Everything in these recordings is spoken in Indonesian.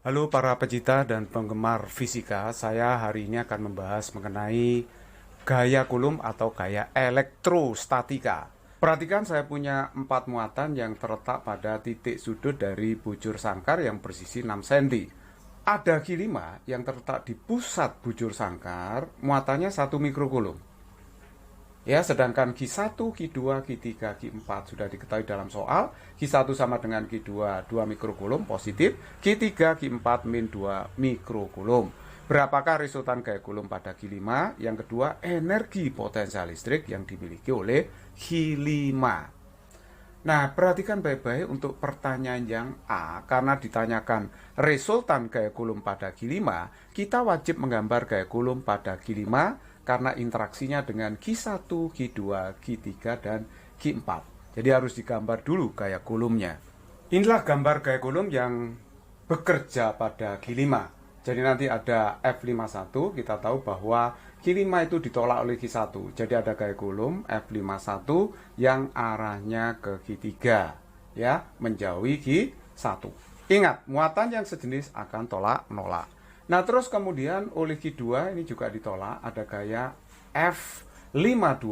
Halo para pecinta dan penggemar fisika, saya hari ini akan membahas mengenai gaya Coulomb atau gaya elektrostatika. Perhatikan saya punya 4 muatan yang terletak pada titik sudut dari bujur sangkar yang bersisi 6 cm. Ada Q5 yang terletak di pusat bujur sangkar, muatannya 1 mikrocoulomb. Ya, sedangkan Q1, Q2, Q3, Q4 sudah diketahui dalam soal. Q1 sama dengan Q2, 2 mikrocoulomb positif. Q3, Q4, min 2 mikrocoulomb. Berapakah resultan gaya Coulomb pada Q5? Yang kedua, energi potensial listrik yang dimiliki oleh Q5. Nah, perhatikan baik-baik untuk pertanyaan yang A. Karena ditanyakan resultan gaya Coulomb pada Q5, kita wajib menggambar gaya Coulomb pada Q5 karena interaksinya dengan Q1, Q2, Q3, dan Q4. Jadi harus digambar dulu gaya Coulombnya. Inilah gambar gaya Coulomb yang bekerja pada Q5. Jadi nanti ada F51, kita tahu bahwa Q5 itu ditolak oleh Q1. Jadi ada gaya Coulomb F51 yang arahnya ke Q3, ya, menjauhi Q1. Ingat, muatan yang sejenis akan tolak-menolak. Nah, terus kemudian oleh Q2 ini juga ditolak, ada gaya F52.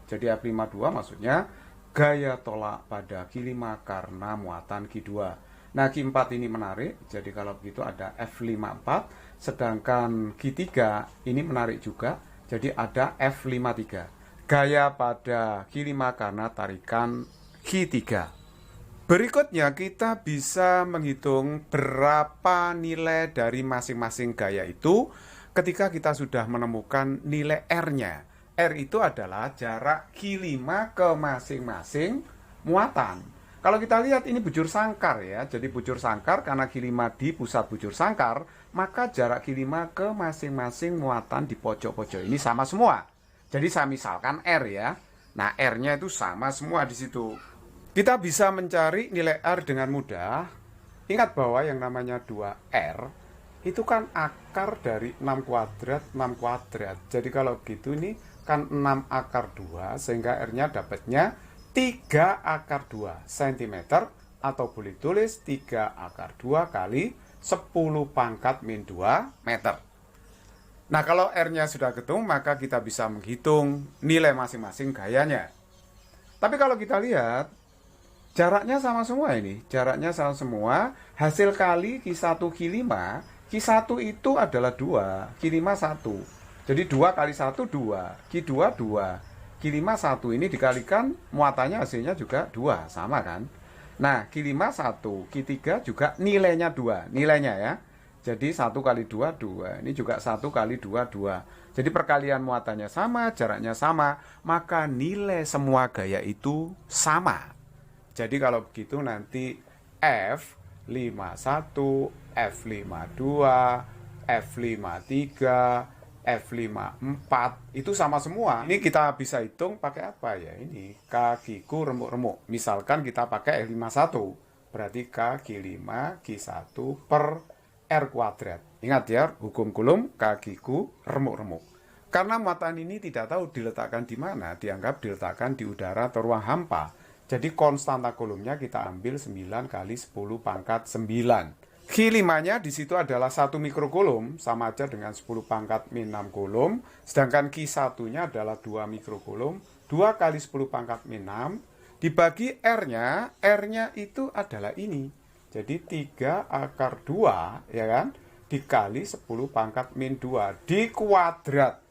Jadi F52 maksudnya gaya tolak pada Q5 karena muatan Q2. Nah, Q4 ini menarik, jadi kalau begitu ada F54, sedangkan Q3 ini menarik juga, jadi ada F53. Gaya pada Q5 karena tarikan Q3. Berikutnya kita bisa menghitung berapa nilai dari masing-masing gaya itu ketika kita sudah menemukan nilai R-nya. R itu adalah jarak Q5 ke masing-masing muatan. Kalau kita lihat ini bujur sangkar ya, jadi bujur sangkar karena Q5 di pusat bujur sangkar, maka jarak Q5 ke masing-masing muatan di pojok-pojok ini sama semua. Jadi saya misalkan R ya, nah R-nya itu sama semua di situ. Kita bisa mencari nilai R dengan mudah. Ingat bahwa yang namanya 2R itu kan akar dari 6 kuadrat, 6 kuadrat. Jadi kalau gitu ini kan 6 akar 2, sehingga R-nya dapatnya 3 akar 2 cm, atau boleh tulis 3 akar 2 kali 10 pangkat min 2 meter. Nah, kalau R-nya sudah ketemu, maka kita bisa menghitung nilai masing-masing gayanya. Tapi kalau kita lihat, jaraknya sama semua ini, jaraknya sama semua, hasil kali Q1, Q5, Q1 itu adalah 2, Q5 1. Jadi 2 kali 1, 2, Q2, 2, Q5 1, ini dikalikan muatannya hasilnya juga 2, sama kan? Nah, Q5 1, Q3 juga nilainya 2, nilainya ya. Jadi 1 kali 2, 2, ini juga 1 kali 2, 2. Jadi perkalian muatannya sama, jaraknya sama, maka nilai semua gaya itu sama. Jadi kalau begitu nanti F51, F52, F53, F54 itu sama semua. Ini kita bisa hitung pakai apa ya? Ini kakiku remuk-remuk. Misalkan kita pakai F51, berarti K5 Q1 per R kuadrat. Ingat ya, hukum Coulomb, kakiku remuk-remuk. Karena muatan ini tidak tahu diletakkan di mana, dianggap diletakkan di udara atau ruang hampa. Jadi konstanta Coulombnya kita ambil 9 kali 10 pangkat 9. Q5-nya di situ adalah 1 mikrocoulomb, sama aja dengan 10 pangkat min 6 coulomb. Sedangkan Q1-nya adalah 2 mikrocoulomb, 2 kali 10 pangkat min 6. Dibagi R-nya, R-nya itu adalah ini. Jadi 3 akar 2, ya kan? Dikali 10 pangkat min 2 di kuadrat.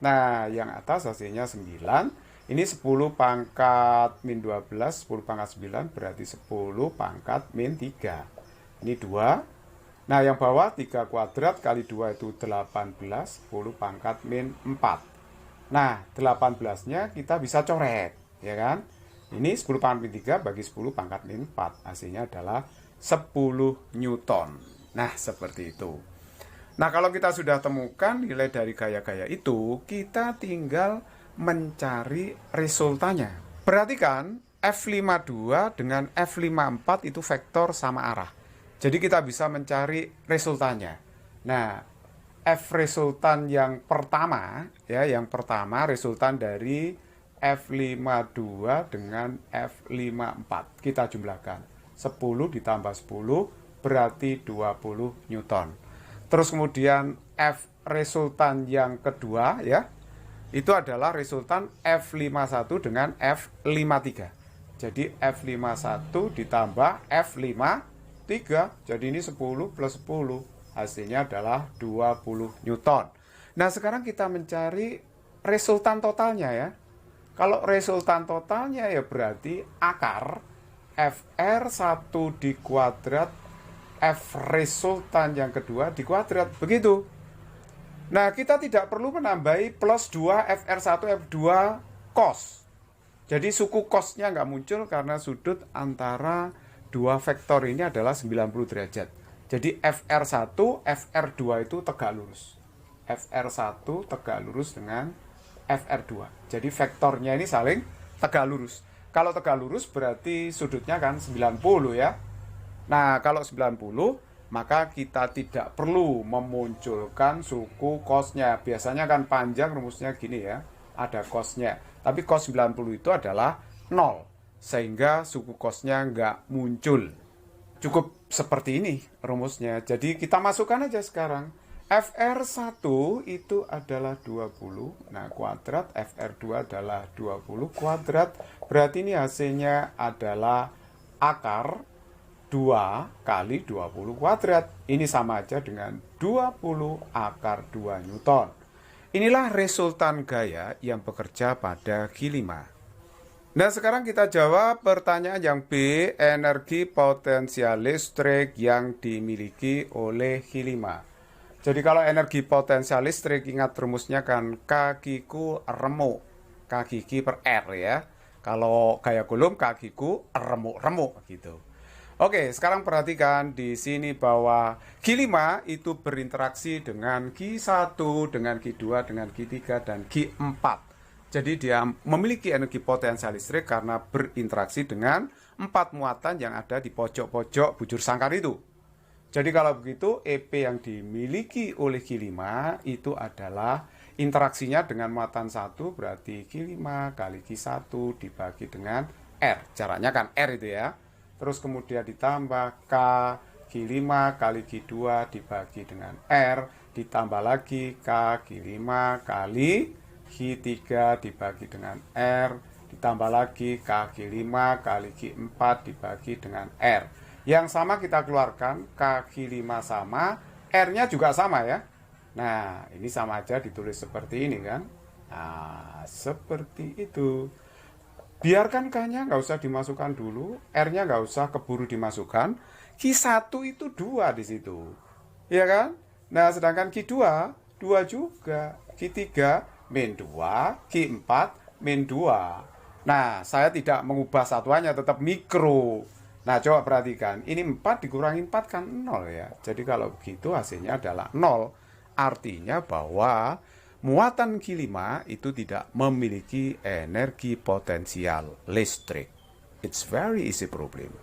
Nah, yang atas hasilnya 9. Ini 10 pangkat min 12, 10 pangkat 9 berarti 10 pangkat min 3. Ini 2. Nah, yang bawah 3 kuadrat kali 2 itu 18, 10 pangkat min 4. Nah, 18-nya kita bisa coret, ya kan? Ini 10 pangkat min 3 bagi 10 pangkat min 4. Hasilnya adalah 10 Newton. Nah, seperti itu. Nah, kalau kita sudah temukan nilai dari gaya-gaya itu, kita tinggal mencari resultanya. Perhatikan, F52 dengan F54 itu vektor sama arah. Jadi kita bisa mencari resultannya. Nah, F resultan yang pertama, ya, yang pertama resultan dari F52 dengan F54. Kita jumlahkan. 10 ditambah 10 berarti 20 Newton. Terus kemudian F resultan yang kedua ya, itu adalah resultan F51 dengan F53. Jadi F51 ditambah F53, jadi ini 10 plus 10, hasilnya adalah 20 Newton. Nah sekarang kita mencari resultan totalnya ya. Kalau resultan totalnya ya berarti akar FR1 dikuadrat F resultan yang kedua dikuadrat, begitu. Nah kita tidak perlu menambahi plus 2 FR1 F2 cos. Jadi suku cosnya nggak muncul karena sudut antara dua vektor ini adalah 90 derajat. Jadi FR1, FR2 itu tegak lurus. FR1 tegak lurus dengan FR2. Jadi vektornya ini saling tegak lurus. Kalau tegak lurus berarti sudutnya kan 90 ya. Nah kalau 90 maka kita tidak perlu memunculkan suku cosnya. Biasanya kan panjang rumusnya gini ya, ada cosnya. Tapi cos 90 itu adalah 0, sehingga suku cosnya nggak muncul. Cukup seperti ini rumusnya. Jadi kita masukkan aja sekarang. FR1 itu adalah 20, nah kuadrat, FR2 adalah 20 kuadrat. Berarti ini hasilnya adalah akar 2 kali 20 kuadrat. Ini sama aja dengan 20 akar 2 Newton. Inilah resultan gaya yang bekerja pada Q5. Nah sekarang kita jawab pertanyaan yang B, energi potensial listrik yang dimiliki oleh Q5. Jadi kalau energi potensial listrik, ingat rumusnya kan K-Q remuk, K-Q per R ya. Kalau gaya Coulomb K-Q remuk-remuk gitu. Oke, sekarang perhatikan di sini bahwa Q5 itu berinteraksi dengan Q1, dengan Q2, dengan Q3, dan Q4. Jadi dia memiliki energi potensial listrik karena berinteraksi dengan 4 muatan yang ada di pojok-pojok bujur sangkar itu. Jadi kalau begitu, EP yang dimiliki oleh Q5 itu adalah interaksinya dengan muatan 1, berarti Q5 kali Q1 dibagi dengan R. Jaraknya kan R itu ya. Terus kemudian ditambah K Q5 kali Q2 dibagi dengan R, ditambah lagi K Q5 kali Q3 dibagi dengan R, ditambah lagi K Q5 kali Q4 dibagi dengan R. Yang sama kita keluarkan, K Q5 sama, R-nya juga sama ya. Nah, ini sama aja ditulis seperti ini kan. Nah, seperti itu. Biarkan K-nya nggak usah dimasukkan dulu, R-nya nggak usah keburu dimasukkan. Q1 itu 2 di situ. Ya kan? Nah, sedangkan Q2, 2 juga. Q3, min 2. Q4, min 2. Nah, saya tidak mengubah satuannya, tetap mikro. Nah, coba perhatikan. Ini 4 dikurangi 4 kan 0 ya. Jadi kalau begitu hasilnya adalah 0. Artinya bahwa muatan Q5 itu tidak memiliki energi potensial listrik. It's very easy problem.